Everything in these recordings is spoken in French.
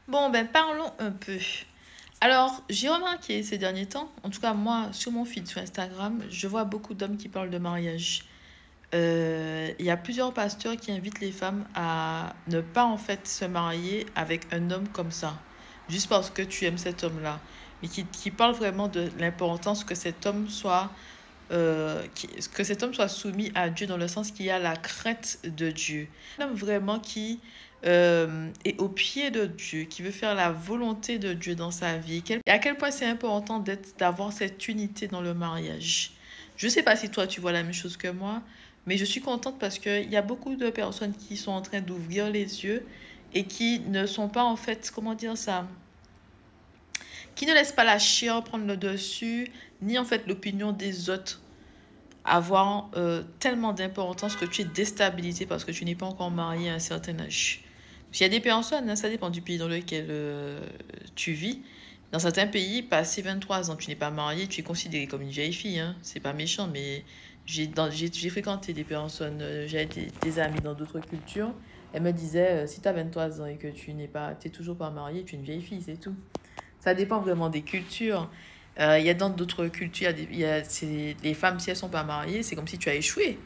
Bon, ben parlons un peu. Alors, j'ai remarqué ces derniers temps, en tout cas moi, sur mon feed sur Instagram, je vois beaucoup d'hommes qui parlent de mariage. Il y a plusieurs pasteurs qui invitent les femmes à ne pas en fait se marier avec un homme comme ça, juste parce que tu aimes cet homme-là, mais qui parlent vraiment de l'importance que cet homme soit, que cet homme soit soumis à Dieu dans le sens qu'il y a la crainte de Dieu. Un homme vraiment qui est au pied de Dieu, qui veut faire la volonté de Dieu dans sa vie. Et à quel point c'est important d'avoir cette unité dans le mariage. Je ne sais pas si toi tu vois la même chose que moi, mais je suis contente parce qu'il y a beaucoup de personnes qui sont en train d'ouvrir les yeux et qui ne sont pas en fait, comment dire ça, qui ne laissent pas la chair prendre le dessus, ni en fait l'opinion des autres avoir tellement d'importance que tu es déstabilisé parce que tu n'es pas encore marié à un certain âge. Il y a des personnes, hein, ça dépend du pays dans lequel tu vis. Dans certains pays, passé 23 ans, tu n'es pas marié, tu es considéré comme une vieille fille. Hein. C'est pas méchant, mais j'ai fréquenté des personnes, j'ai des amis dans d'autres cultures. Elles me disaient, si tu as 23 ans et que tu n'es pas, t'es toujours pas marié, tu es une vieille fille, c'est tout. Ça dépend vraiment des cultures. Il y a dans d'autres cultures, les femmes, si elles sont pas mariées, c'est comme si tu as échoué.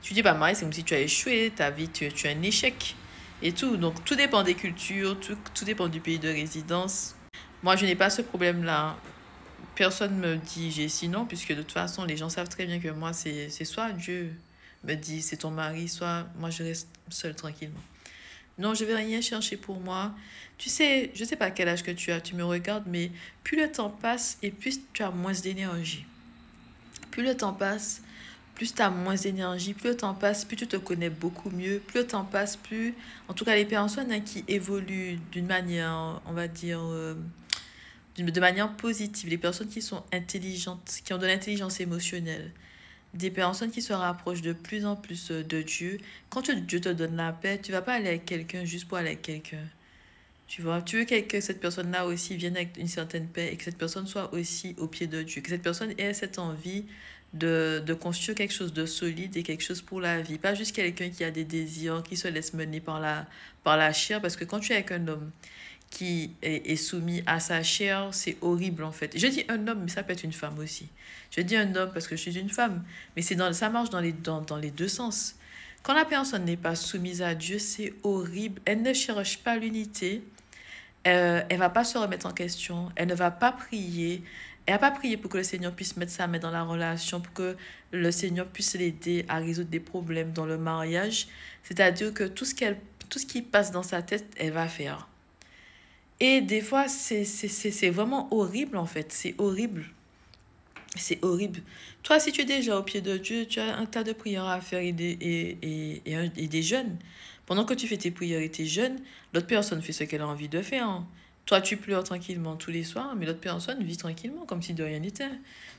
Tu dis pas marié, c'est comme si tu as échoué, ta vie, tu as un échec et tout. Donc, tout dépend des cultures, tout dépend du pays de résidence. Moi, je n'ai pas ce problème-là. Personne ne me dit j'ai sinon, puisque de toute façon, les gens savent très bien que moi, c'est soit Dieu me dit c'est ton mari, soit moi, je reste seule tranquillement. Non, je vais rien chercher pour moi. Tu sais, je sais pas quel âge que tu as, tu me regardes, mais plus le temps passe et plus tu as moins d'énergie. Plus le temps passe, plus tu as moins d'énergie, plus le temps passe, plus tu te connais beaucoup mieux, plus le temps passe, plus... En tout cas, les personnes hein, qui évoluent d'une manière, on va dire, de manière positive, les personnes qui sont intelligentes, qui ont de l'intelligence émotionnelle, des personnes qui se rapprochent de plus en plus de Dieu, quand Dieu te donne la paix, tu vas pas aller avec quelqu'un juste pour aller avec quelqu'un. Tu vois, tu veux que cette personne-là aussi vienne avec une certaine paix et que cette personne soit aussi au pied de Dieu. Que cette personne ait cette envie de construire quelque chose de solide et quelque chose pour la vie. Pas juste quelqu'un qui a des désirs, qui se laisse mener par la chair. Parce que quand tu es avec un homme est soumis à sa chair, c'est horrible en fait. Je dis un homme, mais ça peut être une femme aussi. Je dis un homme parce que je suis une femme. Mais ça marche dans les deux sens. Quand la personne n'est pas soumise à Dieu, c'est horrible. Elle ne cherche pas l'unité. Elle va pas se remettre en question, elle ne va pas prier, elle va pas prier pour que le Seigneur puisse mettre sa main dans la relation, pour que le Seigneur puisse l'aider à résoudre des problèmes dans le mariage. C'est-à-dire que tout ce qui passe dans sa tête, elle va faire. Et des fois, c'est vraiment horrible en fait, c'est horrible. C'est horrible. Toi, si tu es déjà au pied de Dieu, tu as un tas de prières à faire et des jeûnes. Pendant que tu fais tes prières et tes jeûnes, l'autre personne fait ce qu'elle a envie de faire. Hein. Toi, tu pleures tranquillement tous les soirs, mais l'autre personne vit tranquillement, comme si de rien n'était.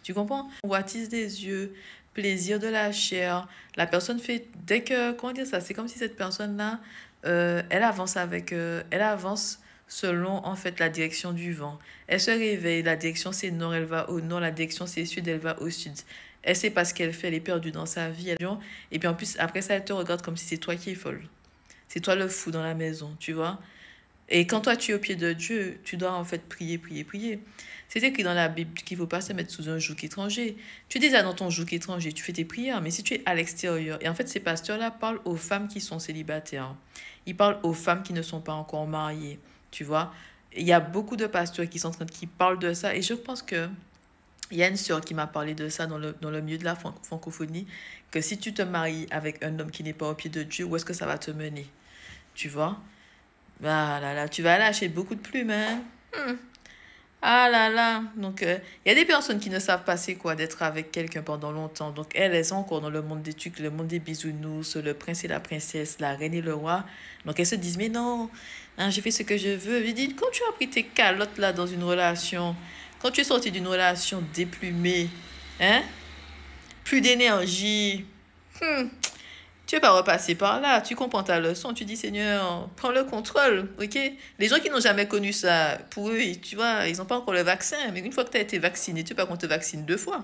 Tu comprends? Convoitise des yeux, plaisir de la chair. La personne fait, dès que, comment dire ça? C'est comme si cette personne-là, elle avance selon, en fait, la direction du vent. Elle se réveille, la direction c'est nord, elle va au nord, la direction c'est sud, elle va au sud. Elle sait pas ce qu'elle fait, elle est perdue dans sa vie. Et puis en plus, après ça, elle te regarde comme si c'est toi qui es folle. C'est toi le fou dans la maison, tu vois. Et quand toi tu es au pied de Dieu, tu dois en fait prier, prier, prier. C'est écrit dans la Bible qu'il ne faut pas se mettre sous un joug étranger. Tu es déjà dans ton joug étranger, tu fais tes prières, mais si tu es à l'extérieur, et en fait ces pasteurs-là parlent aux femmes qui sont célibataires. Ils parlent aux femmes qui ne sont pas encore mariées, tu vois. Il y a beaucoup de pasteurs qui parlent de ça, et je pense que il y a une sœur qui m'a parlé de ça dans le milieu de la francophonie, que si tu te maries avec un homme qui n'est pas au pied de Dieu, où est-ce que ça va te mener? Tu vois? Ah là là, tu vas lâcher beaucoup de plumes, hein? Ah là là. Donc, il y a des personnes qui ne savent pas c'est quoi d'être avec quelqu'un pendant longtemps. Donc, elles sont encore dans le monde des trucs, le monde des bisounours, le prince et la princesse, la reine et le roi. Donc, elles se disent, mais non, hein, j'ai fait ce que je veux. Je dis, quand tu as pris tes calottes là dans une relation, quand tu es sorti d'une relation déplumée, hein, plus d'énergie, tu ne veux pas repasser par là. Tu comprends ta leçon. Tu dis, Seigneur, prends le contrôle. OK? Les gens qui n'ont jamais connu ça, pour eux, tu vois, ils n'ont pas encore le vaccin. Mais une fois que tu as été vacciné, tu ne veux pas qu'on te vaccine deux fois.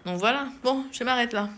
Donc voilà. Bon, je m'arrête là.